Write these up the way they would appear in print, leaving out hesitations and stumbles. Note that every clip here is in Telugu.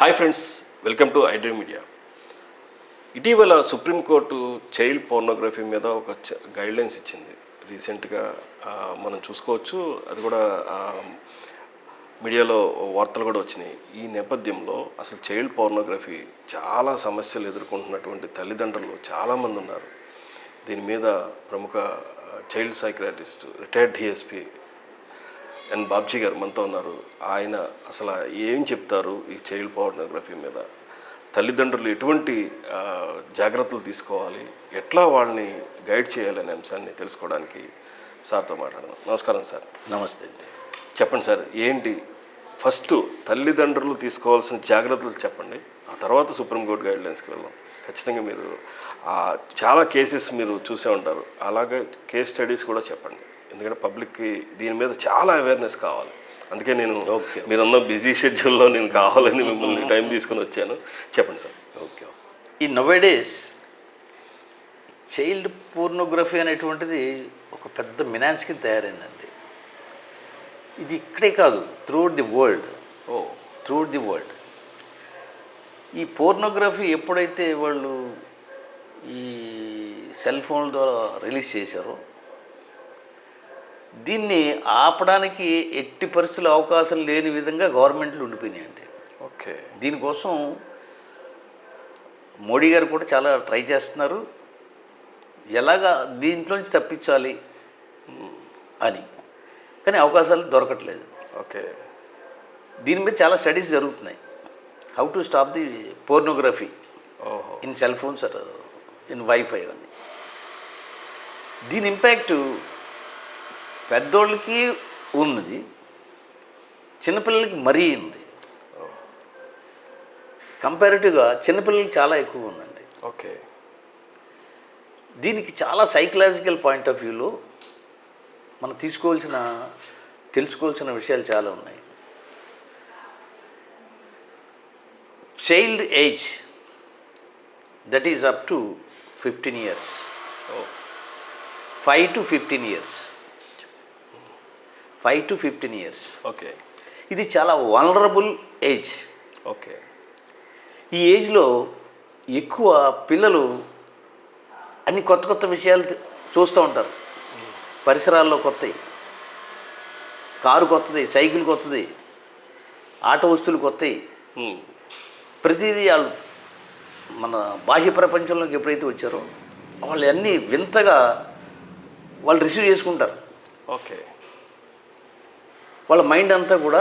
Hi friends, welcome to iDream media. ఇటీవల సుప్రీంకోర్టు చైల్డ్ పోర్నోగ్రఫీ మీద ఒక గైడ్లైన్స్ ఇచ్చింది. రీసెంట్గా మనం చూసుకోవచ్చు, అది కూడా మీడియాలో వార్తలు కూడా వచ్చినాయి. ఈ నేపథ్యంలో అసలు చైల్డ్ పోర్నోగ్రఫీ చాలా సమస్యలు ఎదుర్కొంటున్నటువంటి తల్లిదండ్రులు చాలామంది ఉన్నారు. దీని మీద ప్రముఖ child psychiatrist retired DSP N Babji గారు మనతో ఉన్నారు. ఆయన అసలు ఏం చెప్తారు ఈ చైల్డ్ పోర్నోగ్రఫీ మీద, తల్లిదండ్రులు ఎటువంటి జాగ్రత్తలు తీసుకోవాలి, ఎట్లా వాళ్ళని గైడ్ చేయాలనే అంశాన్ని తెలుసుకోవడానికి సార్తో మాట్లాడదాం. నమస్కారం సార్. నమస్తే. చెప్పండి సార్, ఏంటి ఫస్ట్ తల్లిదండ్రులు తీసుకోవాల్సిన జాగ్రత్తలు చెప్పండి, ఆ తర్వాత సుప్రీంకోర్టు గైడ్లైన్స్కి వెళ్దాం. ఖచ్చితంగా మీరు చాలా కేసెస్ మీరు చూసే ఉంటారు, అలాగే కేస్ స్టడీస్ కూడా చెప్పండి. ఎందుకంటే పబ్లిక్కి దీని మీద చాలా అవేర్నెస్ కావాలి. అందుకే నేను మీరున్న బిజీ షెడ్యూల్లో నేను కావాలని మిమ్మల్ని టైం తీసుకొని వచ్చాను. చెప్పండి సార్. ఓకే. ఈ నోవేడేస్ చైల్డ్ పోర్నోగ్రఫీ అనేటువంటిది ఒక పెద్ద మినాన్స్ కింద తయారైందండి. ఇది ఇక్కడే కాదు, త్రూఅవుట్ ది వరల్డ్. ఈ పోర్నోగ్రఫీ ఎప్పుడైతే వాళ్ళు ఈ సెల్ ఫోన్ల ద్వారా రిలీజ్ చేశారో, దీన్ని ఆపడానికి ఎట్టి పరిస్థితులు అవకాశం లేని విధంగా గవర్నమెంట్లు ఉండిపోయినాయండి. ఓకే. దీనికోసం మోడీ గారు కూడా చాలా ట్రై చేస్తున్నారు, ఎలాగా దీంట్లోంచి తప్పించాలి అని, కానీ అవకాశాలు దొరకట్లేదు. ఓకే. దీని మీద చాలా స్టడీస్ జరుగుతున్నాయి. How to stop the pornography in cell phones or in wifi అని. దీని ఇంపాక్టు పెద్దోళ్ళకి ఉన్నది, చిన్నపిల్లలకి మరీ ఉంది. కంపారిటివ్గా చిన్నపిల్లలకి చాలా ఎక్కువ ఉందండి. ఓకే. దీనికి చాలా సైకలాజికల్ పాయింట్ ఆఫ్ వ్యూలో మనం తెలుసుకోవాల్సిన విషయాలు చాలా ఉన్నాయి. Child age that is up to 15 years, 5 to 15 years. Okay. ఇది చాలా వల్నరబుల్ ఏజ్. ఓకే. ఈ ఏజ్లో ఎక్కువ పిల్లలు అన్ని కొత్త కొత్త విషయాలు చూస్తూ ఉంటారు. పరిసరాల్లో కొత్తవి, కారు కొత్తది, సైకిల్ కొత్తది, ఆట వస్తువులు కొత్తవి, ప్రతిదీ వాళ్ళు మన బాహ్య ప్రపంచంలోకి ఎప్పుడైతే వచ్చారో వాళ్ళు అన్నీ వింతగా వాళ్ళు రిసీవ్ చేసుకుంటారు. ఓకే. వాళ్ళ మైండ్ అంతా కూడా,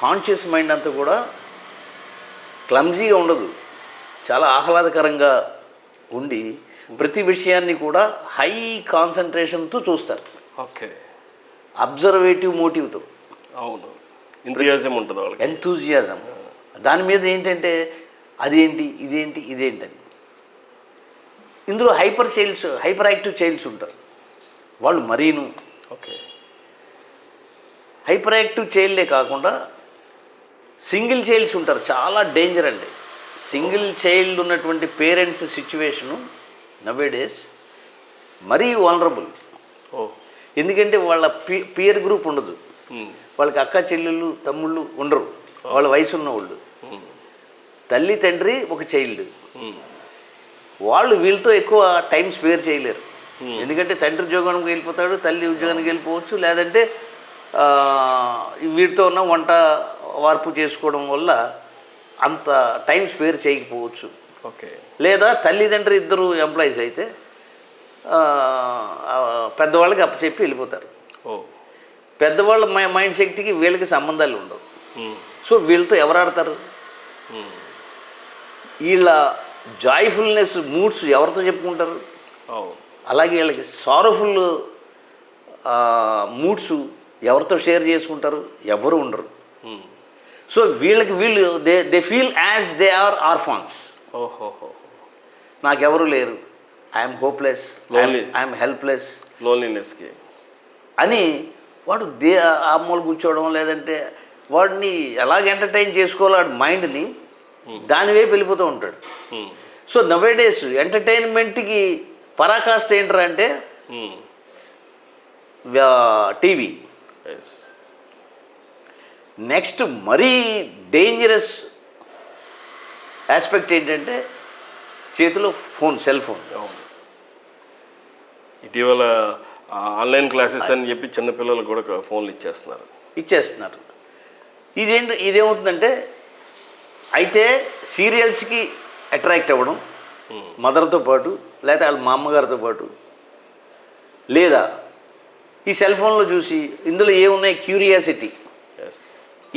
కాన్షియస్ మైండ్ అంతా కూడా క్లమ్జీగా ఉండదు, చాలా ఆహ్లాదకరంగా ఉండి ప్రతి విషయాన్ని కూడా హై కాన్సన్ట్రేషన్తో చూస్తారు. ఓకే. అబ్జర్వేటివ్ మోటివ్తో. అవును, ఎంతూజియాజం ఉంటుంది వాళ్ళకి. ఎంతూజియాజం. దాని మీద ఏంటంటే అదేంటి, ఇదేంటని. ఇందులో హైపర్ యాక్టివ్ చైల్డ్స్ ఉంటారు, వాళ్ళు మరీను. ఓకే. హైపర్ యాక్టివ్ చైల్డే కాకుండా సింగిల్ చైల్డ్స్ ఉంటారు, చాలా డేంజర్ అండి. సింగిల్ చైల్డ్ ఉన్నటువంటి పేరెంట్స్ సిచ్యువేషను నవేడేస్ మరీ వల్నరబుల్. ఎందుకంటే వాళ్ళ పియర్ గ్రూప్ ఉండదు, వాళ్ళకి అక్క చెల్లెళ్ళు తమ్ముళ్ళు ఉండరు, వాళ్ళ వయసు ఉన్నవాళ్ళు. తల్లి తండ్రి ఒక చైల్డ్, వాళ్ళు వీళ్ళతో ఎక్కువ టైం స్పేర్ చేయలేరు. ఎందుకంటే తండ్రి ఉద్యోగానికి వెళ్ళిపోతాడు, తల్లి ఉద్యోగానికి వెళ్ళిపోవచ్చు, లేదంటే వీటితో ఉన్న వంట వార్పు చేసుకోవడం వల్ల అంత టైం స్పేర్ చేయకపోవచ్చు. ఓకే. లేదా తల్లిదండ్రి ఇద్దరు ఎంప్లాయీస్ అయితే పెద్దవాళ్ళకి అప్పచెప్పి వెళ్ళిపోతారు. పెద్దవాళ్ళ మైండ్ శక్తికి వీళ్ళకి సంబంధాలు ఉండవు. సో వీళ్ళతో ఎవరు ఆడతారు? వీళ్ళ జాయ్ఫుల్నెస్ మూడ్స్ ఎవరితో చెప్పుకుంటారు? అలాగే వీళ్ళకి సారోఫుల్ మూడ్స్ ఎవరితో షేర్ చేసుకుంటారు? ఎవరు ఉండరు. సో వీళ్ళు they feel as they are orphans. నాకెవరు లేరు, ఐఎమ్ హోప్లెస్, ఐఎమ్ హెల్ప్లెస్, లోన్లీనెస్కి అని వాడు ఆ మూల కూర్చోవడం, లేదంటే వాడిని ఎలాగ ఎంటర్టైన్ చేసుకోవాలో వాడి మైండ్ని దాని వైపు వెళ్ళిపోతూ ఉంటాడు. సో నవేడేస్ ఎంటర్టైన్మెంట్కి పరాకాష్ట ఏంటరా అంటే టీవీ. నెక్స్ట్ మరీ డేంజరస్ ఆస్పెక్ట్ ఏంటంటే చేతిలో ఫోన్, సెల్ ఫోన్. అవును. ఇటీవల ఆన్లైన్ క్లాసెస్ అని చెప్పి చిన్నపిల్లలకు కూడా ఫోన్లు ఇచ్చేస్తున్నారు. ఇదేమవుతుందంటే అయితే సీరియల్స్కి అట్రాక్ట్ అవ్వడం మదర్తో పాటు, లేదా వాళ్ళ మా అమ్మగారితో పాటు, లేదా ఈ సెల్ ఫోన్లో చూసి ఇందులో ఏమున్నాయి క్యూరియాసిటీ,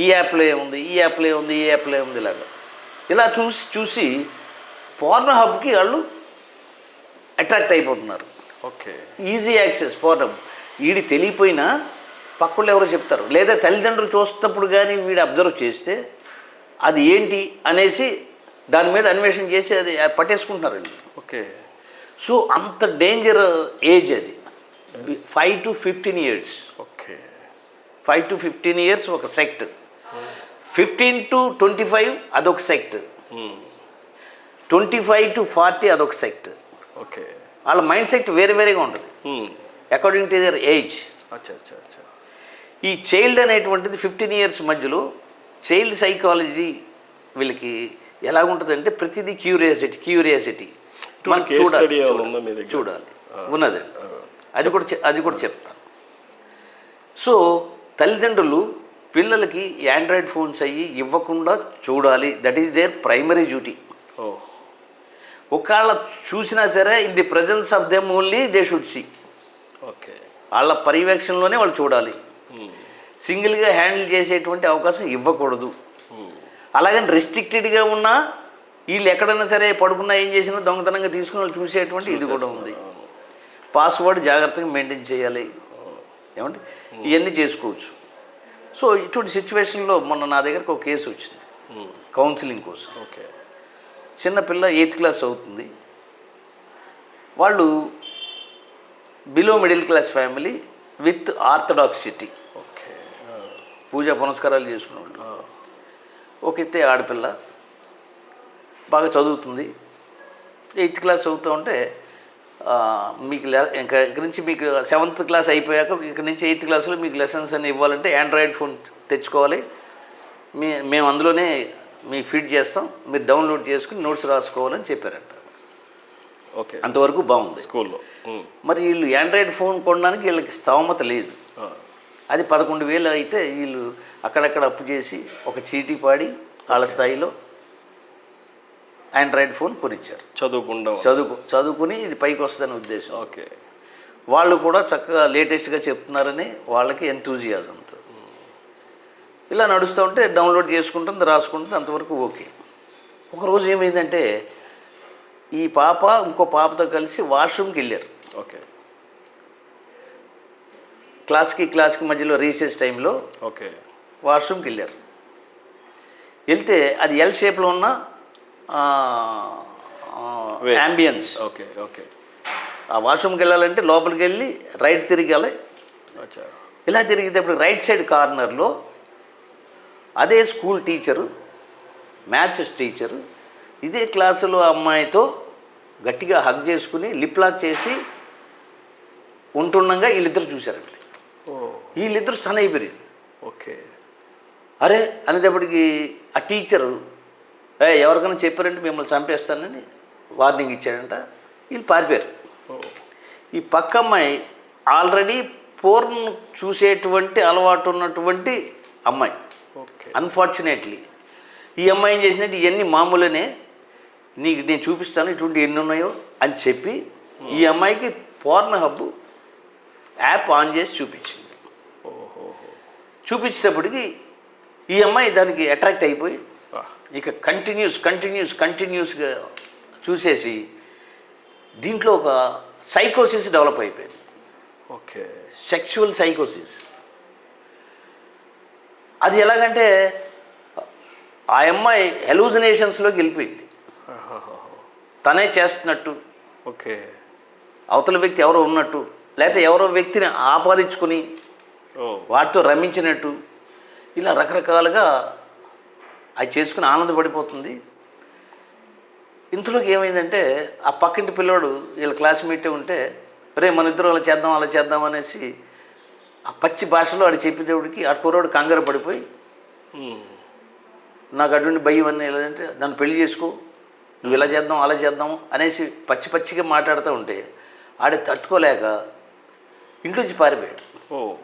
ఈ యాప్లో ఏముంది, ఈ యాప్లో ఏముంది, ఈ యాప్లో ఏముంది, ఇలా చూసి పోర్న్ హబ్కి వాళ్ళు అట్రాక్ట్ అయిపోతున్నారు. ఓకే. Easy access porn. వీడి తెలియపోయినా పక్కళ్ళు ఎవరో చెప్తారు, లేదా తల్లిదండ్రులు చూస్తున్నప్పుడు కానీ వీడు అబ్జర్వ్ చేస్తే అది ఏంటి అనేసి దాని మీద అన్వేషణ చేసి అది పట్టేసుకుంటున్నారు వీళ్ళు. ఓకే. సో అంత డేంజర్ ఏజ్ అది. 5 to 15 years. Okay. 5 to 15 years ఒక సెక్ట్. 15 to 25 అదొక సెక్ట్. 25 to 40 అదొక సెక్ట్. ఓకే. వాళ్ళ మైండ్ సెట్ వేరేగా ఉంటుంది అకార్డింగ్ టు దేర్ ఏజ్. ఈ చైల్డ్ అనేటువంటిది 15 years మధ్యలో చైల్డ్ సైకాలజీ వీళ్ళకి ఎలాగుంటుందంటే ప్రతిదీ క్యూరియాసిటీ మనం చూడాలి ఉన్నది. అది కూడా చెప్తాను. సో తల్లిదండ్రులు పిల్లలకి ఆండ్రాయిడ్ ఫోన్స్ ఇవ్వకుండా చూడాలి. That is their primary duty. ఒకవేళ చూసినా సరే in the presence of them only they should see. Okay. వాళ్ళ పర్యవేక్షణలోనే వాళ్ళు చూడాలి. సింగిల్గా హ్యాండిల్ చేసేటువంటి అవకాశం ఇవ్వకూడదు. అలాగని రెస్ట్రిక్టెడ్గా ఉన్నా వీళ్ళు ఎక్కడైనా సరే పడుకున్నా ఏం చేసినా దొంగతనంగా తీసుకుని వాళ్ళు చూసేటువంటి ఇది కూడా ఉంది. పాస్వర్డ్ జాగ్రత్తగా మెయింటైన్ చేయాలి. ఏమంటే ఇవన్నీ చేసుకోవచ్చు. సో ఇటువంటి సిచ్యువేషన్లో మొన్న నా దగ్గరకు ఒక కేసు వచ్చింది కౌన్సిలింగ్ కోసం. ఓకే. చిన్నపిల్ల 8th class అవుతుంది. వాళ్ళు below middle class family with orthodoxy. Okay. పూజా పునస్కారాలు చేసుకునేవాళ్ళు. ఒక ఎత్తే ఆడపిల్ల బాగా చదువుతుంది. 8th class చదువుతూ ఉంటే మీకు ఇంకా ఇక్కడ నుంచి మీకు 7th class అయిపోయాక ఇక్కడ నుంచి 8th classలో మీకు లెసన్స్ అని ఇవ్వాలంటే ఆండ్రాయిడ్ ఫోన్ తెచ్చుకోవాలి. మేము అందులోనే మీకు ఫీడ్ చేస్తాం, మీరు డౌన్లోడ్ చేసుకుని నోట్స్ రాసుకోవాలని చెప్పారంట. ఓకే. అంతవరకు బాగుంది స్కూల్లో. మరి వీళ్ళు ఆండ్రాయిడ్ ఫోన్ కొనడానికి వీళ్ళకి స్తోమత లేదు. అది 11,000 అయితే వీళ్ళు అక్కడక్కడ అప్పు చేసి ఒక చీటీ పాడి వాళ్ళ స్థాయిలో ఆండ్రాయిడ్ ఫోన్ కొనిచ్చారు. చదువుకుని ఇది పైకి వస్తుందని ఉద్దేశం. ఓకే. వాళ్ళు కూడా చక్కగా లేటెస్ట్గా చెప్తున్నారని వాళ్ళకి ఎంతూజియాజంతో ఇలా నడుస్తూ ఉంటే డౌన్లోడ్ చేసుకుంటుంది, రాసుకుంటుంది, అంతవరకు ఓకే. ఒకరోజు ఏమైందంటే ఈ పాప ఇంకో పాపతో కలిసి వాష్రూమ్కి వెళ్ళారు. ఓకే. క్లాస్కి మధ్యలో రీసెస్ టైంలో ఓకే వాష్రూమ్కి వెళ్ళారు. వెళ్తే అది ఎల్ షేప్లో ఉన్న యాంబియన్స్. ఓకే. ఓకే. ఆ వాష్రూమ్కి వెళ్ళాలంటే లోపలికి వెళ్ళి రైట్ తిరిగాలి. ఇలా తిరిగేటప్పుడు రైట్ సైడ్ కార్నర్లో అదే స్కూల్ టీచరు, మ్యాథ్స్ టీచరు ఇదే క్లాసులో అమ్మాయితో గట్టిగా హగ్ చేసుకుని లిప్ లాక్ చేసి ఉంటుండగా వీళ్ళిద్దరు చూశారండి. వీళ్ళిద్దరు స్టన్ అయిపోయారు. ఓకే. అరే అనేటప్పటికి ఆ టీచరు ఎవరికైనా చెప్పారంటే మిమ్మల్ని చంపేస్తానని వార్నింగ్ ఇచ్చాడంట. వీళ్ళు పారిపోయారు. ఈ పక్క అమ్మాయి ఆల్రెడీ పోర్న్ చూసేటువంటి అలవాటు ఉన్నటువంటి అమ్మాయి. అన్ఫార్చునేట్లీ ఈ అమ్మాయి ఏం చేసినట్టు ఇవన్నీ మామూలునే, నీకు నేను చూపిస్తాను ఇటువంటి ఎన్ని ఉన్నాయో అని చెప్పి ఈ అమ్మాయికి పోర్న్ హబ్ యాప్ ఆన్ చేసి చూపించింది. చూపించేటప్పటికి ఈ అమ్మాయి దానికి అట్రాక్ట్ అయిపోయి ఇక కంటిన్యూస్గా చూసేసి దీంట్లో ఒక సైకోసిస్ డెవలప్ అయిపోయింది. ఓకే. సెక్చువల్ సైకోసిస్. అది ఎలాగంటే ఆ అమ్మాయి హెలూసినేషన్స్లోకి వెళ్ళిపోయింది. తనే చేస్తున్నట్టు, ఓకే, అవతల వ్యక్తి ఎవరో ఉన్నట్టు, లేకపోతే ఎవరో వ్యక్తిని ఆపాదించుకుని వాటితో రమించినట్టు, ఇలా రకరకాలుగా అది చేసుకుని ఆనందపడిపోతుంది. ఇంతలోకి ఏమైందంటే ఆ పక్కింటి పిల్లోడు వీళ్ళ క్లాస్మేటే ఉంటే రే మన ఇద్దరు అలా చేద్దాం అనేసి ఆ పచ్చి భాషలో ఆడు చెప్పేటప్పటికి ఆ కుర్రోడు కంగారు పడిపోయి నాకు అటువంటి భయం అన్నీ అంటే నన్ను పెళ్లి చేసుకో నువ్వు ఇలా చేద్దాం అలా చేద్దాం అనేసి పచ్చి పచ్చిగా మాట్లాడుతూ ఉంటే ఆడే తట్టుకోలేక ఇంట్లోంచి పారిపోయాడు.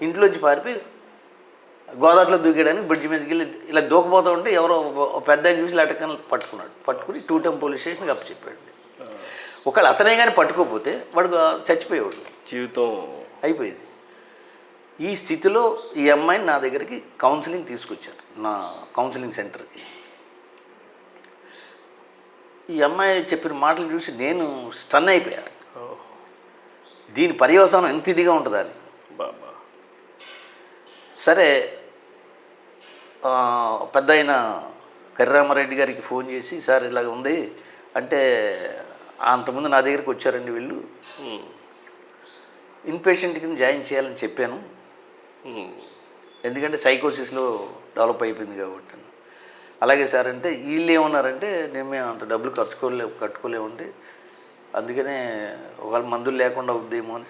ఇంట్లోంచి పారిపోయి గోదావరిలో దూకేయడానికి బ్రిడ్జ్ మీదకి వెళ్ళి ఇలా దూకపోతూ ఉంటే ఎవరో పెద్ద ఆయన చూసి లటకన్ పట్టుకున్నాడు. పట్టుకుని 2 టౌన్ పోలీస్ స్టేషన్కి అప్పచెప్పాడు. ఒకవేళ అతనే కానీ పట్టుకోకపోతే వాడు చచ్చిపోయేవాడు, జీవితం అయిపోయింది. ఈ స్థితిలో ఈ అమ్మాయిని నా దగ్గరికి కౌన్సిలింగ్ తీసుకొచ్చారు, నా కౌన్సిలింగ్ సెంటర్కి. ఈ అమ్మాయి చెప్పిన మాటలు చూసి నేను స్టన్ అయిపోయాను. దీని పర్యవసానం ఎంత ఇదిగా ఉంటుందని. బాబా సరే, పెద్ద అయిన కర్రామారెడ్డి గారికి ఫోన్ చేసి సార్ ఇలాగ ఉంది అంటే, అంతకుముందు నా దగ్గరికి వచ్చారండి వీళ్ళు, ఇన్పేషెంట్ కింద జాయిన్ చేయాలని చెప్పాను, ఎందుకంటే సైకోసిస్లో డెవలప్ అయిపోయింది కాబట్టి. అలాగే సార్ అంటే వీళ్ళు ఏమన్నారంటే, మేము అంత డబ్బులు కట్టుకోలేమండి, అందుకనే ఒకవేళ మందులు లేకుండా అవుద్దేమో అని.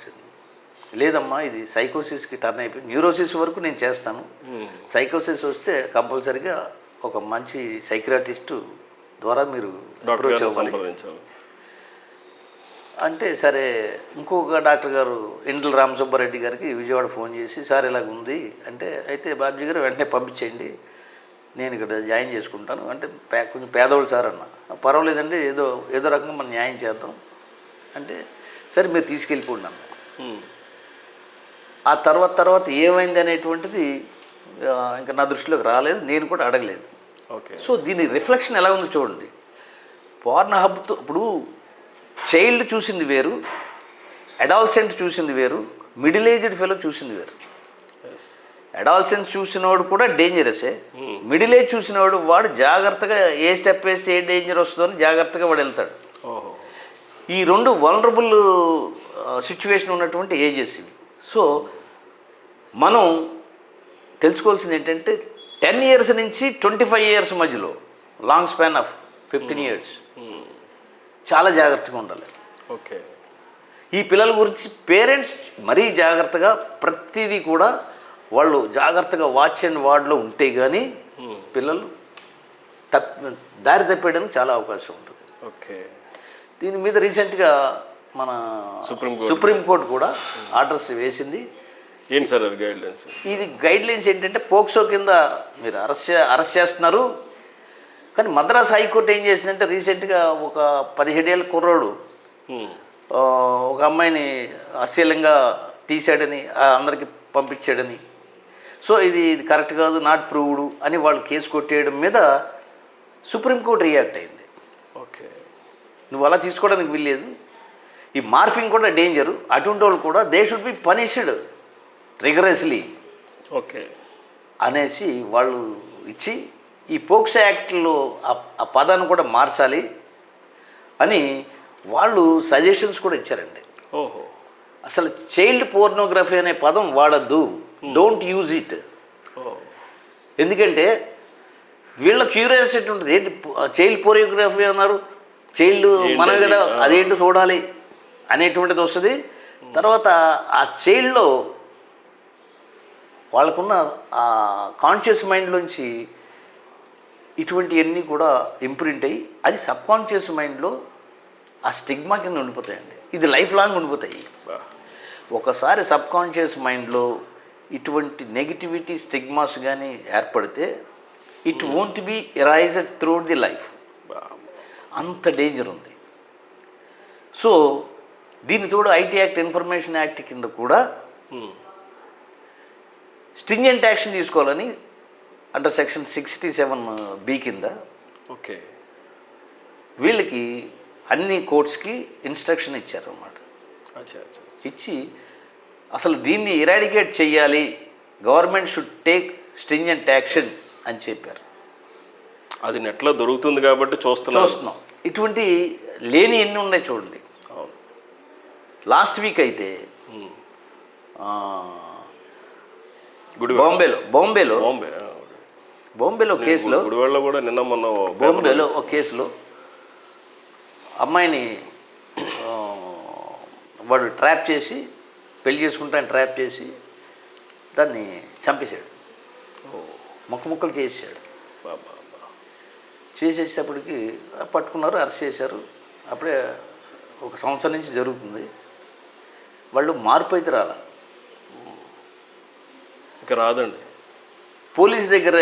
లేదమ్మా, ఇది సైకోసిస్కి టర్న్ అయిపోయింది, న్యూరోసిస్ వరకు నేను చేస్తాను, సైకోసిస్ వస్తే కంపల్సరీగా ఒక మంచి సైకియాట్రిస్టు ద్వారా మీరు అప్రోచ్ అవ్వాలి అంటే. సరే, ఇంకొక డాక్టర్ గారు ఇండ్ల రామసుబ్బారెడ్డి గారికి విజయవాడ ఫోన్ చేసి సార్ ఇలాగ ఉంది అంటే, అయితే బాబ్జీ గారు వెంటనే పంపించేయండి, నేను ఇక్కడ జాయిన్ చేసుకుంటాను అంటే. కొంచెం పేదవాళ్ళు సార్ అన్న, పర్వాలేదండి, ఏదో రకంగా మనం న్యాయం చేద్దాం అంటే, సరే మీరు తీసుకెళ్ళిపోండి అన్న. ఆ తర్వాత ఏమైంది అనేటువంటిది ఇంకా నా దృష్టిలోకి రాలేదు, నేను కూడా అడగలేదు. ఓకే. సో దీని రిఫ్లెక్షన్ ఎలా ఉందో చూడండి. పోర్న్ హబ్తో ఇప్పుడు చైల్డ్ చూసింది వేరు, అడాల్సెంట్ చూసింది వేరు, మిడిల్ ఏజ్డ్ ఫెలో చూసింది వేరు. అడాల్సెంట్ చూసినవాడు కూడా డేంజరసే, మిడిల్ ఏజ్ చూసినవాడు వాడు జాగ్రత్తగా ఏ స్టెప్ వేస్తే ఏ డేంజర్ వస్తుందో అని జాగ్రత్తగా వాడు వెళ్తాడు. ఈ 2 వల్నరబుల్ సిచ్యువేషన్ ఉన్నటువంటి ఏజెస్ ఇవి. సో మనం తెలుసుకోవాల్సింది ఏంటంటే 10 years నుంచి 25 years మధ్యలో, లాంగ్ స్పాన్ ఆఫ్ 15 years చాలా జాగ్రత్తగా ఉండాలి. ఓకే. ఈ పిల్లల గురించి పేరెంట్స్ మరీ జాగ్రత్తగా ప్రతిదీ కూడా వాళ్ళు జాగ్రత్తగా వాచ్ అండ్ వార్డ్లో ఉంటే కానీ పిల్లలు దారి తప్పేయడానికి చాలా అవకాశం ఉంటుంది. ఓకే. దీని మీద రీసెంట్గా మన సుప్రీంకోర్టు కూడా ఆర్డర్స్ వేసింది. ఏంటి సార్ అవి గైడ్లైన్స్? ఇది గైడ్లైన్స్ ఏంటంటే, పోక్సో కింద మీరు అరెస్ట్ చేస్తున్నారు, కానీ మద్రాస్ హైకోర్టు ఏం చేసిందంటే రీసెంట్గా ఒక 17 ఏళ్ళ కుర్రాడు ఒక అమ్మాయిని అశ్లీలంగా తీశాడని, అందరికి పంపించాడని, సో ఇది కరెక్ట్ కాదు, నాట్ ప్రూవ్డ్ అని వాళ్ళు కేసు కొట్టేయడం మీద సుప్రీంకోర్టు రియాక్ట్ అయింది. ఓకే. నువ్వు అలా తీసుకోవడానికి వీల్లేదు, ఈ మార్ఫింగ్ కూడా డేంజరు, అటువంటి వాళ్ళు కూడా they should be punished rigorously okay అనేసి వాళ్ళు ఇచ్చి, ఈ పోక్సో యాక్ట్లో ఆ పదాన్ని కూడా మార్చాలి అని వాళ్ళు సజెషన్స్ కూడా ఇచ్చారండి. ఓహో. అసలు చైల్డ్ పోర్నోగ్రఫీ అనే పదం వాడద్దు, డోంట్ యూజ్ ఇట్. ఎందుకంటే వీళ్ళ క్యూరియాసిటీ ఉంటుంది, ఏంటి చైల్డ్ పోర్నోగ్రఫీ అన్నారు, చైల్డ్ మనమే కదా, అదేంటి చూడాలి అనేటువంటిది వస్తుంది. తర్వాత ఆ చైల్డ్లో వాళ్ళకున్న ఆ కాన్షియస్ మైండ్లోంచి ఇటువంటివన్నీ కూడా ఇంప్రింట్ అయ్యి అది సబ్ కాన్షియస్ మైండ్లో ఆ స్టిగ్మా కింద ఉండిపోతాయండి. ఇది లైఫ్ లాంగ్ ఉండిపోతాయి. ఒకసారి సబ్ కాన్షియస్ మైండ్లో ఇటువంటి నెగిటివిటీ స్టిగ్మాస్ కానీ ఏర్పడితే it won't be erased throughout the life. అంత డేంజర్ ఉంది. సో దీని తోడు ఐటీ యాక్ట్, ఇన్ఫర్మేషన్ యాక్ట్ కింద కూడా స్ట్రింజెంట్ యాక్షన్ తీసుకోవాలని అండర్ సెక్షన్ 67B కింద ఓకే వీళ్ళకి అన్ని కోర్ట్స్కి ఇన్స్ట్రక్షన్ ఇచ్చారన్నమాట. ఇచ్చి అసలు దీన్ని ఇరాడికేట్ చేయాలి, government should take stringent action అని చెప్పారు. అది నెట్లో దొరుకుతుంది కాబట్టి చూస్తున్నాం. ఇటువంటి లేని ఎన్ని ఉన్నాయి చూడండి. లాస్ట్ వీక్ అయితే బాంబేలో కేసులో, కూడా నిన్న మొన్న బాంబేలో ఒక కేసులో అమ్మాయిని వాడు ట్రాప్ చేసి, పెళ్లి చేసుకుంటాను ట్రాప్ చేసి దాన్ని చంపేశాడు, ముక్కలు చేసాడు. చేసేటప్పటికి పట్టుకున్నారు, అరెస్ట్ చేశారు. అప్పుడే 1 సంవత్సరం నుంచి జరుగుతుంది. వాళ్ళు మార్పు అయితే రాలా. ఇంకా రాదండి. పోలీస్ దగ్గర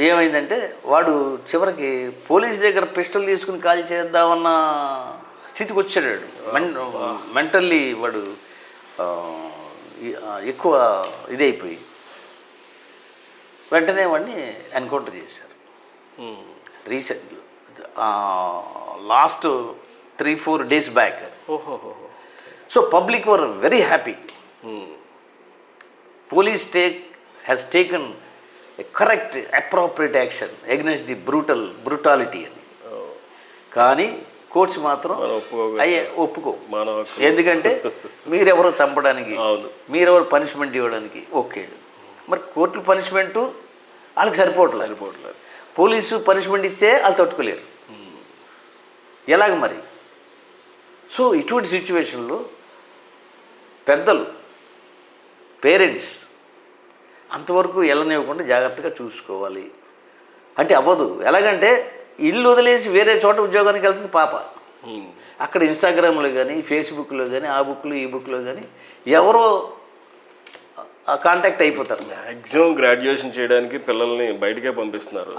ఏమైందంటే వాడు చివరికి పోలీస్ దగ్గర పిస్టల్ తీసుకుని కాల్ చేద్దామన్న స్థితికి వచ్చాడు. మెంటల్లీ వాడు ఎక్కువ ఇదైపోయి వెంటనే వాడిని ఎన్కౌంటర్ చేశారు. Recent last 3-4 days back. So public were very happy. Police has taken a correct appropriate action against the brutality అని. కానీ కోర్ట్స్ మాత్రం ఒప్పుకో. ఎందుకంటే మీరెవరో చంపడానికి, మీరెవరు పనిష్మెంట్ ఇవ్వడానికి ఓకే. మరి కోర్టు పనిష్మెంటు వాళ్ళకి సరిపోవట్లేదు. పోలీసు పనిష్మెంట్ ఇస్తే వాళ్ళు తట్టుకోలేరు. ఎలాగ మరి? సో ఇటువంటి సిచ్యువేషన్లో పెద్దలు, పేరెంట్స్ అంతవరకు వెళ్ళనివ్వకుండా జాగ్రత్తగా చూసుకోవాలి. అంటే అవ్వదు. ఎలాగంటే ఇల్లు వదిలేసి వేరే చోట ఉద్యోగానికి వెళ్తుంది పాప. అక్కడ ఇన్స్టాగ్రామ్లో కానీ, ఫేస్బుక్లో కానీ, ఆ బుక్లో ఈ బుక్లో కానీ ఎవరో కాంటాక్ట్ అయిపోతారు. మ్యాక్సిమం గ్రాడ్యుయేషన్ చేయడానికి పిల్లల్ని బయటకే పంపిస్తున్నారు.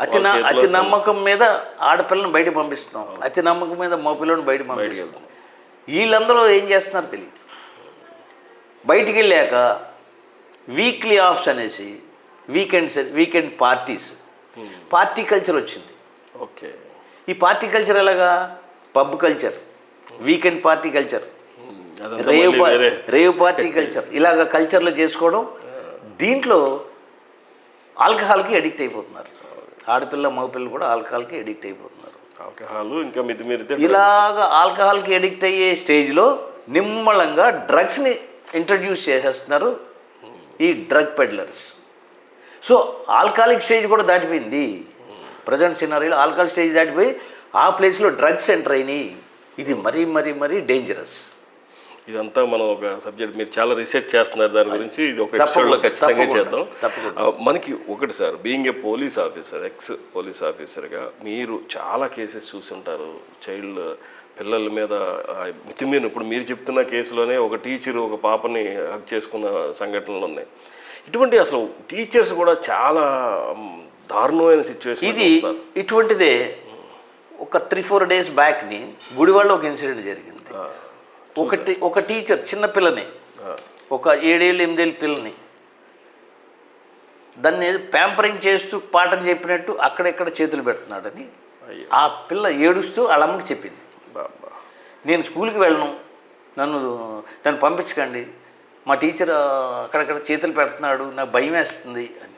అతి నమ్మకం మీద ఆడపిల్లని బయట పంపిస్తున్నాం, అతి నమ్మకం మీద మగపిల్లని బయట పంపిస్తున్నాం. వీళ్ళందరూ ఏం చేస్తున్నారో తెలియదు. బయటికి వెళ్ళాక వీక్లీ ఆఫ్స్ అనేసి వీకెండ్ పార్టీస్, పార్టీ కల్చర్ వచ్చింది. ఓకే. ఈ పార్టీ కల్చర్ ఎలాగా? Pub culture, weekend party culture, rave party culture, ఇలాగ కల్చర్లో చేసుకోవడం. దీంట్లో ఆల్కహాల్కి అడిక్ట్ అయిపోతున్నారు. ఆడపిల్ల మగపిల్లలు కూడా ఆల్కహాల్కి అడిక్ట్ అయిపోతున్నారు. ఆల్కహాల్ ఇంకా మితిమీరితే ఇలాగ ఆల్కహాల్కి అడిక్ట్ అయ్యే స్టేజ్లో నిమ్మళంగా డ్రగ్స్ని ఇంట్రడ్యూస్ చేసేస్తున్నారు ఈ drug peddlers. So alcoholic stage కూడా దాటిపోయింది. ప్రజెంట్ సినారీలో ఆల్కహాల్ స్టేజ్ దాటిపోయి ఆ ప్లేస్లో డ్రగ్స్ ఎంటర్ అయినాయి. ఇది మరీ మరీ మరీ డేంజరస్. ఇదంతా మనం ఒక సబ్జెక్ట్, మీరు చాలా రీసెర్చ్ చేస్తున్నారు దాని గురించి, ఇది ఒక ఎపిసోడ్లో ఖచ్చితంగా చేద్దాం. మనకి ఒకటి sir, being a police officer, X police ఆఫీసర్గా మీరు చాలా కేసెస్ చూసుంటారు. చైల్డ్ పిల్లల మీద మితిమీరిన, ఇప్పుడు మీరు చెప్తున్న కేసులోనే ఒక టీచరు ఒక పాపని హక్ చేసుకున్న సంఘటనలు ఉన్నాయి. ఇటువంటి అసలు టీచర్స్ కూడా చాలా దారుణమైన సిచ్యువేషన్. ఇది ఇటువంటిదే ఒక 3-4 days బ్యాక్ని గుడివాడలో ఒక ఇన్సిడెంట్ జరిగింది. ఒక టీచర్ చిన్న పిల్లని, ఒక 7-8 పిల్లని దాన్ని ప్యాంపరింగ్ చేస్తూ పాఠం చెప్పినట్టు అక్కడెక్కడ చేతులు పెడుతున్నాడని ఆ పిల్ల ఏడుస్తూ వాళ్ళ అమ్మకి చెప్పింది. నేను స్కూల్కి వెళ్ళను, నన్ను పంపించకండి, మా టీచర్ అక్కడక్కడ చేతులు పెడుతున్నాడు, నాకు భయం వేస్తుంది అని.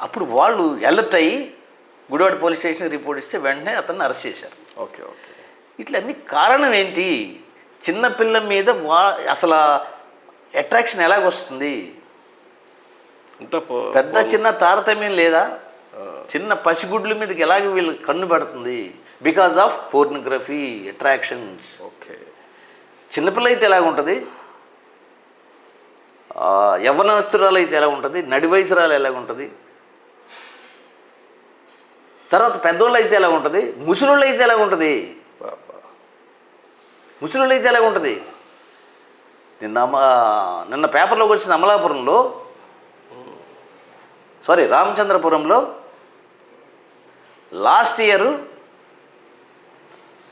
అప్పుడు వాళ్ళు అలర్ట్ అయ్యి గుడివాడ పోలీస్ స్టేషన్ రిపోర్ట్ ఇస్తే వెంటనే అతన్ని అరెస్ట్ చేశారు. ఓకే. ఇట్లా అన్ని కారణం ఏంటి? చిన్నపిల్ల మీద అసలు అట్రాక్షన్ ఎలాగొస్తుంది? పెద్ద చిన్న తారతమ్యం లేదా? చిన్న పసిగుడ్ల మీదకి ఎలాగ వీళ్ళు కన్ను పెడుతుంది? Because of pornography attractions. Okay. చిన్నపిల్ల అయితే ఎలాగ ఉంటుంది, యవ్వనస్తురాలు అయితే ఎలా ఉంటుంది, నడి వయసురాలు ఎలాగ ఉంటుంది, తర్వాత పెద్దోళ్ళు అయితే ఎలా ఉంటుంది, ముసలోళ్ళు అయితే ఎలా ఉంటుంది, ముసలోళ్ళు అయితే ఎలా ఉంటుంది. నిన్న పేపర్లోకి వచ్చిన అమలాపురంలో, రామచంద్రపురంలో లాస్ట్ ఇయర్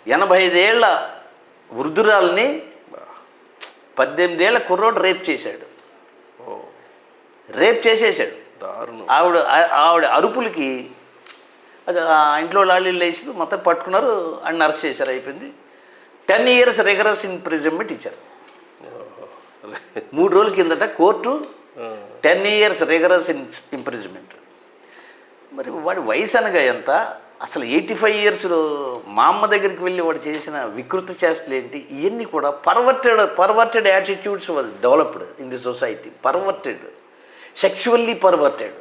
85 ఏళ్ల వృద్ధురాల్ని 18 ఏళ్ల కుర్రోడు రేప్ చేశాడు. రేప్ చేసేసాడు. ఆవిడ అరుపులకి ఇంట్లో లాలీలు వేసి మొత్తం పట్టుకున్నారు, ఆయన అరెస్ట్ చేశారు. అయిపోయింది. 10 years రిగరస్ ఇంప్రిజన్మెంట్ ఇచ్చారు. 3 రోజుల కిందట కోర్టు 10 years రిగరస్ ఇంప్రిజన్మెంట్. మరి వాడి వయసు అనగా ఎంత? అసలు 85 years మా అమ్మ దగ్గరికి వెళ్ళి వాడు చేసిన వికృత చేష్టలు ఏంటి? ఇవన్నీ కూడా perverted attitudes was developed in the society. Sexually perverted.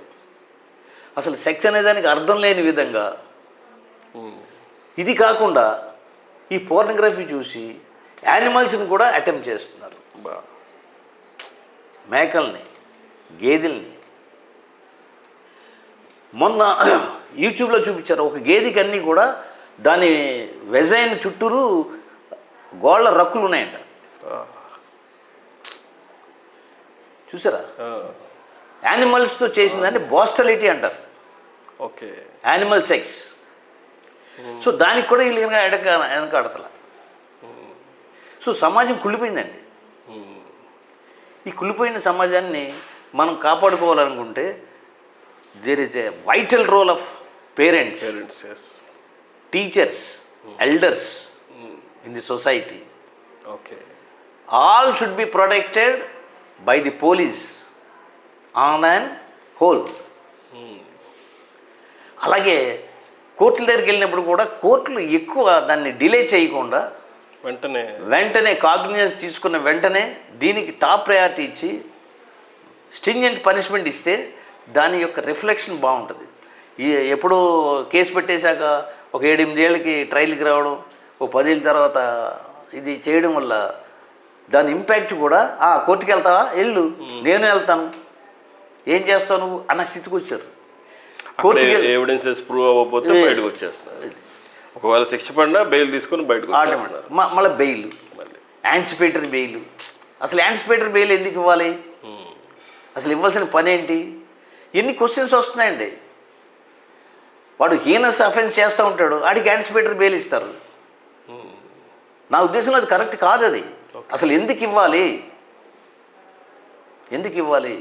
అసలు సెక్స్ అనేదానికి అర్థం లేని విధంగా. ఇది కాకుండా ఈ పోర్నోగ్రఫీ చూసి యానిమల్స్ని కూడా అటెంప్ట్ చేస్తున్నారు. మేకల్ని, గేదెల్ని. మొన్న యూట్యూబ్లో చూపించారు. ఒక గేదెకి అన్నీ కూడా దాని వెజైన్ చుట్టూరు గోళ్ళ రక్కులు ఉన్నాయంట. చూసారా? యానిమల్స్తో చేసిందని బాస్టలిటీ అంటారు. ఓకే. Animal sex. సో దానికి కూడా వీళ్ళు వెనకాడతల. సో సమాజం కుళ్ళిపోయిందండి. ఈ కుళ్ళిపోయిన సమాజాన్ని మనం కాపాడుకోవాలనుకుంటే there is a vital role of parents, teachers, elders in the society. Okay. All should be protected by the police on and whole. అలాగే కోర్టుల దగ్గరికి వెళ్ళినప్పుడు కూడా కోర్టులు ఎక్కువ దాన్ని డిలే చేయకుండా వెంటనే కాగ్నిజెన్స్ తీసుకున్న వెంటనే దీనికి టాప్ ప్రయారిటీ ఇచ్చి స్ట్రింజెంట్ పనిష్మెంట్ ఇస్తే దాని యొక్క రిఫ్లెక్షన్ బాగుంటుంది. ఎప్పుడు కేసు పెట్టేశాక ఒక 7-8 ఏళ్ళకి ట్రయల్కి రావడం, ఓ 10 ఏళ్ళ తర్వాత ఇది చేయడం వల్ల దాని ఇంపాక్ట్ కూడా కోర్టుకి వెళ్తావా, వెళ్ళు, నేను వెళ్తాను, ఏం చేస్తావు నువ్వు అన్న స్థితికి వచ్చారు. ఎవిడెన్సెస్ ప్రూవ్ అవ్వకపోతే బయటకు వచ్చేస్తున్నారు. ఒకవేళ శిక్ష పడినా బెయిల్ తీసుకొని బయటకు వచ్చేస్తున్నారు. మళ్ళీ బెయిల్, యాంటిసిపేటరీ బెయిల్. అసలు యాంటిసిపేటరీ బెయిల్ ఎందుకు ఇవ్వాలి? అసలు ఇవ్వాల్సిన పని ఏంటి? ఎన్ని క్వశ్చన్స్ వస్తున్నాయండి. వాడు హీనస్ అఫెన్స్ చేస్తూ ఉంటాడు, ఆడికి యాంటిసిపేటరీ బెయిల్ ఇస్తారు. నా ఉద్దేశంలో అది కరెక్ట్ కాదు. అది అసలు ఎందుకు ఇవ్వాలి? ఎందుకు ఇవ్వాలి?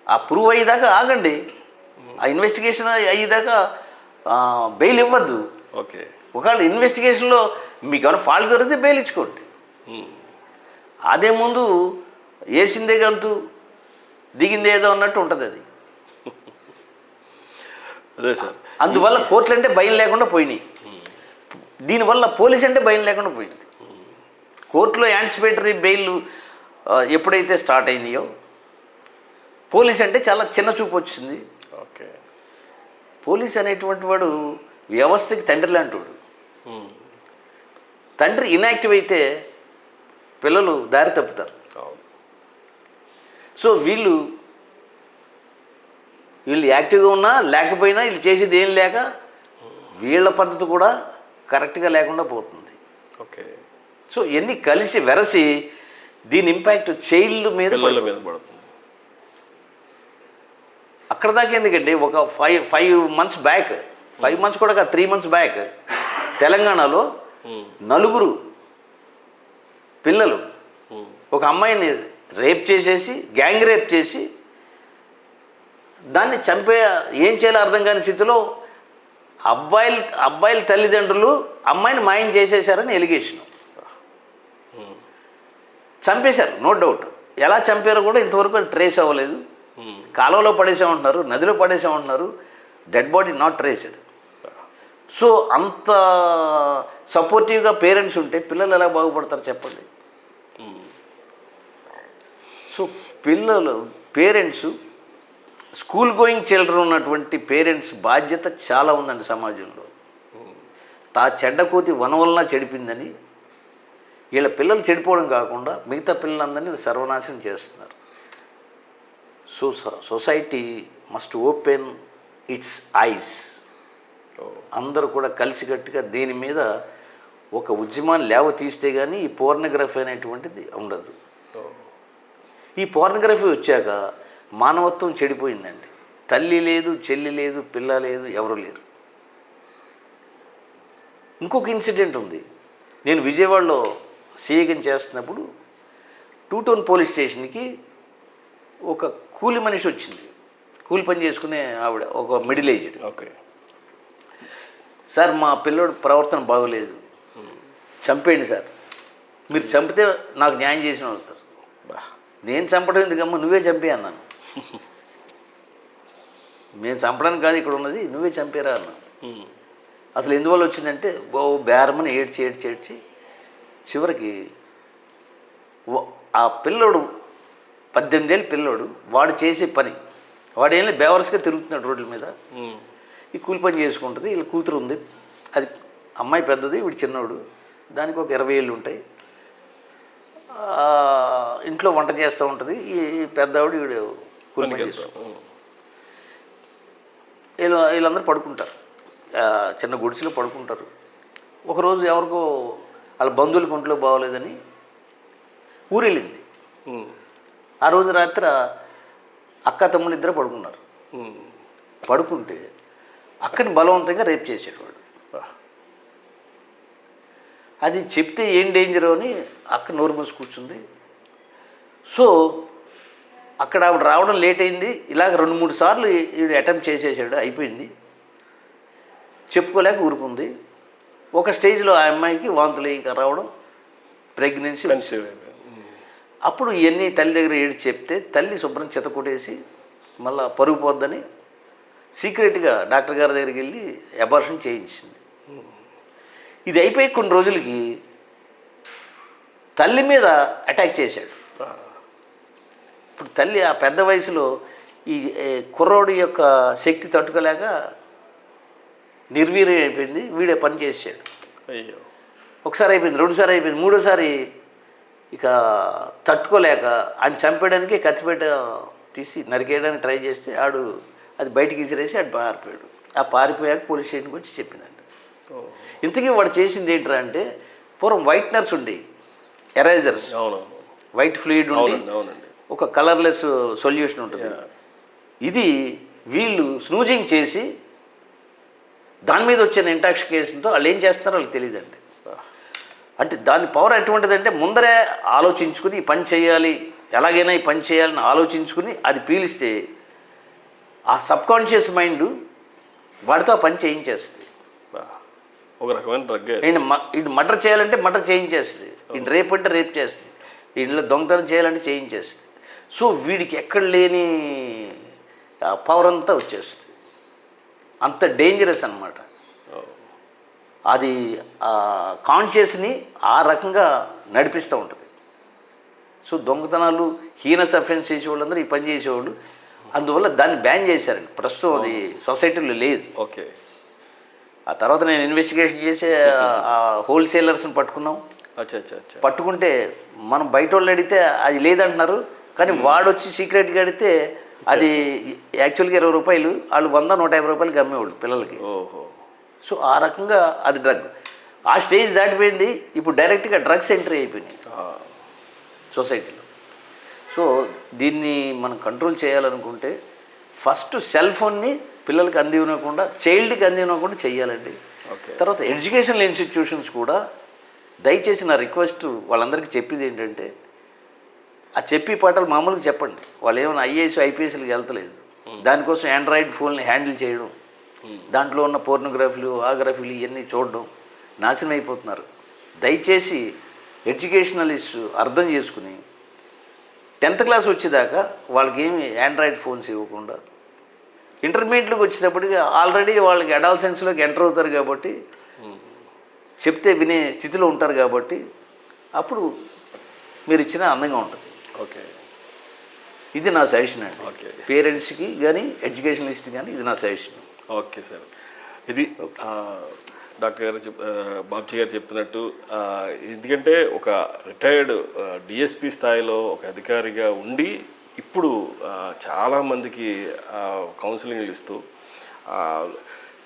ఆ ప్రూవ్ అయ్యేదాకా ఆగండి. ఆ ఇన్వెస్టిగేషన్ అయ్యేదాకా బెయిల్ ఇవ్వద్దు. ఓకే. ఒకవేళ ఇన్వెస్టిగేషన్లో మీకు ఏమైనా ఫాల్ట్ దొరికితే బెయిల్ ఇచ్చుకోండి. అదే ముందు వేసిందే గంతు దిగింది ఏదో అన్నట్టు ఉంటుంది అది. అదే సార్. అందువల్ల కోర్టులు అంటే భయం లేకుండా పోయినాయి. దీనివల్ల పోలీస్ అంటే భయం లేకుండా పోయింది. కోర్టులో యాంటిసిపేటరీ బెయిల్ ఎప్పుడైతే స్టార్ట్ అయిందో పోలీస్ అంటే చాలా చిన్న చూపు వచ్చింది. ఓకే. పోలీస్ అనేటువంటి వాడు వ్యవస్థకి తండ్రి లాంటివాడు. తండ్రి ఇన్యాక్టివ్ అయితే పిల్లలు దారి తప్పుతారు. సో వీళ్ళు యాక్టివ్గా ఉన్నా లేకపోయినా వీళ్ళు చేసేది ఏం లేక వీళ్ళ పద్ధతి కూడా కరెక్ట్గా లేకుండా పోతుంది. ఓకే. సో ఇవన్నీ కలిసి వెరసి దీని ఇంపాక్ట్ చైల్డ్ మీద పడుతుంది. అక్కడ దాకా ఎందుకండి, ఒక 5 months బ్యాక్, 5 months కూడా కాదు, 3 months బ్యాక్ తెలంగాణలో 4 పిల్లలు ఒక అమ్మాయిని రేప్ చేసేసి, గ్యాంగ్ రేప్ చేసి దాన్ని ఏం చేయాలో అర్థం కాని స్థితిలో అబ్బాయిల తల్లిదండ్రులు అమ్మాయిని మాయం చేసేశారని ఎలిగేషన్. చంపేశారు, నో డౌట్. ఎలా చంపారో కూడా ఇంతవరకు అది ట్రేస్ అవ్వలేదు. కాలువలో పడేసామంటున్నారు, నదిలో పడేసామంటున్నారు, dead body not traced. So అంత సపోర్టివ్గా పేరెంట్స్ ఉంటే పిల్లలు ఎలా బాగుపడతారు చెప్పండి. So parents school going children ఉన్నటువంటి పేరెంట్స్ బాధ్యత చాలా ఉందండి సమాజంలో. చెడ్డ కోతి వనవలన చెడిపిందని వీళ్ళ పిల్లలు చెడిపోవడం కాకుండా మిగతా పిల్లలందరినీ సర్వనాశనం చేస్తున్నారు. So society must open it's ice. అందరూ కూడా కలిసికట్టుగా దీని మీద ఒక ఉద్యమాన్ని లేవ తీస్తే కానీ ఈ పోర్నోగ్రఫీ అనేటువంటిది ఉండదు. ఈ పోర్నోగ్రఫీ వచ్చాక మానవత్వం చెడిపోయిందండి. తల్లి లేదు, చెల్లి లేదు, పిల్ల లేదు, ఎవరు లేరు. ఇంకొక ఇన్సిడెంట్ ఉంది. నేను విజయవాడలో సీఏగం చేస్తున్నప్పుడు 2 Town పోలీస్ స్టేషన్కి ఒక కూలి మనిషి వచ్చింది. కూలి పని చేసుకునే ఆవిడ, ఒక మిడిల్ ఏజ్డ్. ఓకే. సార్ మా పిల్లోడు ప్రవర్తన బాగోలేదు, చంపేయండి సార్. మీరు చంపితే నాకు న్యాయం చేసిన అవుతారు. నేను చంపడం ఎందుకమ్మా, నువ్వే చంపే అన్నాను. నేను చంపడానికి కాదు ఇక్కడ ఉన్నది, నువ్వే చంపేరా అన్నాను. అసలు ఎందువల్ల వచ్చిందంటే బేరమని ఏడ్చి చివరికి ఆ పిల్లోడు 18 ఏళ్ళ పిల్లోడు, వాడు చేసే పని, వాడేం బేవర్స్గా తిరుగుతున్నాడు రోడ్ల మీద. ఈ కూలి పని చేసుకుంటుంది. వీళ్ళ కూతురు ఉంది, అది అమ్మాయి పెద్దది, వీడు చిన్నోడు, దానికి ఒక 20 ఏళ్ళు ఉంటాయి. ఇంట్లో వంట చేస్తూ ఉంటుంది. ఈ పెద్దవాడు వీడు కూలి పని చేస్తాడు. వీళ్ళందరూ పడుకుంటారు, చిన్న గుడిసెలో పడుకుంటారు. ఒకరోజు ఎవరికో వాళ్ళ బంధువులకి ఒంట్లో బాగోలేదని ఊరెళ్ళింది. ఆ రోజు రాత్రి అక్క తమ్ముళ్ళు ఇద్దరు పడుకున్నారు. పడుకుంటే అక్కని బలవంతంగా రేప్ చేసాడు వాడు. అది చెప్తే ఏం డేంజరో అని అక్క నోరు మూసి కూర్చుంది. సో అక్కడ ఆవిడ రావడం లేట్ అయింది. ఇలాగ 2-3 సార్లు వీడు అటెంప్ట్ చేసేసాడు, అయిపోయింది. చెప్పుకోలేక ఊరుకుంది. ఒక స్టేజ్లో ఆ అమ్మాయికి వాంతులు ఇక రావడం, ప్రెగ్నెన్సీ. అప్పుడు ఇవన్నీ తల్లి దగ్గర ఏడు చెప్తే తల్లి శుభ్రం చెత్త కొట్టేసి మళ్ళీ పరుగు పోద్దని సీక్రెట్గా డాక్టర్ గారి దగ్గరికి వెళ్ళి అబార్షన్ చేయించింది. ఇది అయిపోయి కొన్ని రోజులకి తల్లి మీద అటాక్ చేశాడు. ఇప్పుడు తల్లి ఆ పెద్ద వయసులో ఈ కుర్రోడి యొక్క శక్తి తట్టుకోలేక నిర్వీర్యం అయిపోయింది. వీడే పని చేసాడు. అయ్యో, ఒకసారి అయిపోయింది, 2సారి అయిపోయింది, 3ఓసారి ఇక తట్టుకోలేక ఆయన చంపేయడానికి కత్తిపేట తీసి నరికేయడానికి ట్రై చేస్తే ఆడు అది బయటికి విసిరేసి ఆడు పారిపోయాడు. ఆ పారిపోయాక పోలీస్ స్టేషన్కి వచ్చి చెప్పిందండి. ఇంతకీ వాడు చేసింది ఏంట్రా అంటే, పూర్వం వైట్నర్స్ ఉండి ఎరేజర్స్, వైట్ ఫ్లూయిడ్ ఉండి ఒక కలర్లెస్ సొల్యూషన్ ఉంటుంది. ఇది వీళ్ళు స్నూజింగ్ చేసి దాని మీద వచ్చిన ఇంటాక్సికేషన్తో వాళ్ళు ఏం చేస్తున్నారో వాళ్ళకి తెలియదండి. అంటే దాని పవర్ ఎటువంటిదంటే ముందరే ఆలోచించుకుని ఈ పని చేయాలి, ఎలాగైనా ఈ పని చేయాలని ఆలోచించుకుని అది పీలిస్తే ఆ సబ్కాన్షియస్ మైండ్ వాడితో ఆ పని చేయించేస్తుంది. ఒక రకమైన డ్రగ్. ఈయన మర్డర్ చేయాలంటే మర్డర్ చేయించేస్తుంది, ఈయన రేప్ అంటే రేప్ చేస్తుంది, ఇంట్లో దొంగతనం చేయాలంటే చేయించేస్తుంది. సో వీడికి ఎక్కడ లేని పవర్ అంతా వచ్చేస్తుంది. అంత డేంజరస్ అన్నమాట. అది కాన్షియస్ని ఆ రకంగా నడిపిస్తూ ఉంటుంది. సో దొంగతనాలు, హీనస్ అఫెన్స్ చేసేవాళ్ళందరూ ఈ పని చేసేవాళ్ళు. అందువల్ల దాన్ని బ్యాన్ చేశారండి. ప్రస్తుతం అది సొసైటీలో లేదు. ఓకే. ఆ తర్వాత నేను ఇన్వెస్టిగేషన్ చేసి హోల్సేలర్స్ని పట్టుకున్నాం. పట్టుకుంటే మనం బయట వాళ్ళు అడిగితే అది లేదంటున్నారు, కానీ వాడు వచ్చి సీక్రెట్గా అడిగితే అది యాక్చువల్గా 20 రూపాయలు, వాళ్ళు 100-150 రూపాయలకి అమ్మేవాళ్ళు పిల్లలకి. సో ఆ రకంగా అది డ్రగ్. ఆ స్టేజ్ దాటిపోయింది. ఇప్పుడు డైరెక్ట్గా డ్రగ్స్ ఎంట్రీ అయిపోయినాయి సొసైటీలో. సో దీన్ని మనం కంట్రోల్ చేయాలనుకుంటే ఫస్ట్ సెల్ ఫోన్ని పిల్లలకి అందివ్వకుండా, చైల్డ్కి అందివ్వకుండా చేయాలండి. తర్వాత ఎడ్యుకేషనల్ ఇన్స్టిట్యూషన్స్ కూడా దయచేసి నా రిక్వెస్ట్ వాళ్ళందరికీ చెప్పేది ఏంటంటే, ఆ చెప్పి పాటలు మామూలుగా చెప్పండి. వాళ్ళు ఏమైనా ఐఏఎస్ ఐపీఎస్లకి వెళ్తలేదు. దానికోసం ఆండ్రాయిడ్ ఫోన్ని హ్యాండిల్ చేయడం, దాంట్లో ఉన్న పోర్నోగ్రఫీలు ఆగ్రఫీలు ఇవన్నీ చూడడం, నాశనం అయిపోతున్నారు. దయచేసి ఎడ్యుకేషనలిస్ట్ అర్థం చేసుకుని 10th క్లాస్ వచ్చేదాకా వాళ్ళకి ఏమి ఆండ్రాయిడ్ ఫోన్స్ ఇవ్వకుండా, ఇంటర్మీడియట్లోకి వచ్చేటప్పటికి ఆల్రెడీ వాళ్ళకి అడాల్సెన్స్లోకి ఎంటర్ అవుతారు కాబట్టి, చెప్తే వినే స్థితిలో ఉంటారు కాబట్టి అప్పుడు మీరు ఇచ్చిన అందంగా ఉంటుంది. ఓకే, ఇది నా సజెషన్ అండి. ఓకే, పేరెంట్స్కి కానీ ఎడ్యుకేషనలిస్ట్ కానీ ఇది నా సజెషన్. ఓకే సార్, ఇది డాక్టర్ గారు బాబ్జీ గారు చెప్తున్నట్టు, ఎందుకంటే ఒక రిటైర్డ్ డిఎస్పి స్థాయిలో ఒక అధికారిగా ఉండి ఇప్పుడు చాలామందికి కౌన్సిలింగ్లు ఇస్తూ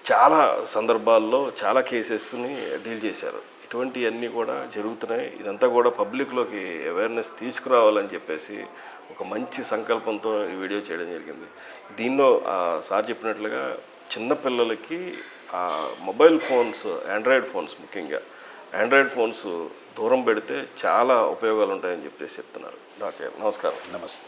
చాలా సందర్భాల్లో చాలా కేసెస్ని డీల్ చేశారు. ఇటువంటివన్నీ కూడా జరుగుతున్నాయి. ఇదంతా కూడా పబ్లిక్లోకి అవేర్నెస్ తీసుకురావాలని చెప్పేసి ఒక మంచి సంకల్పంతో ఈ వీడియో చేయడం జరిగింది. దీనిలో సార్ చెప్పినట్లుగా చిన్నపిల్లలకి మొబైల్ ఫోన్స్, ఆండ్రాయిడ్ ఫోన్స్, ముఖ్యంగా ఆండ్రాయిడ్ ఫోన్స్ దూరం పెడితే చాలా ఉపయోగాలు ఉంటాయని చెప్పేసి చెప్తున్నారు. డాక్టర్ నమస్కారం. నమస్తే.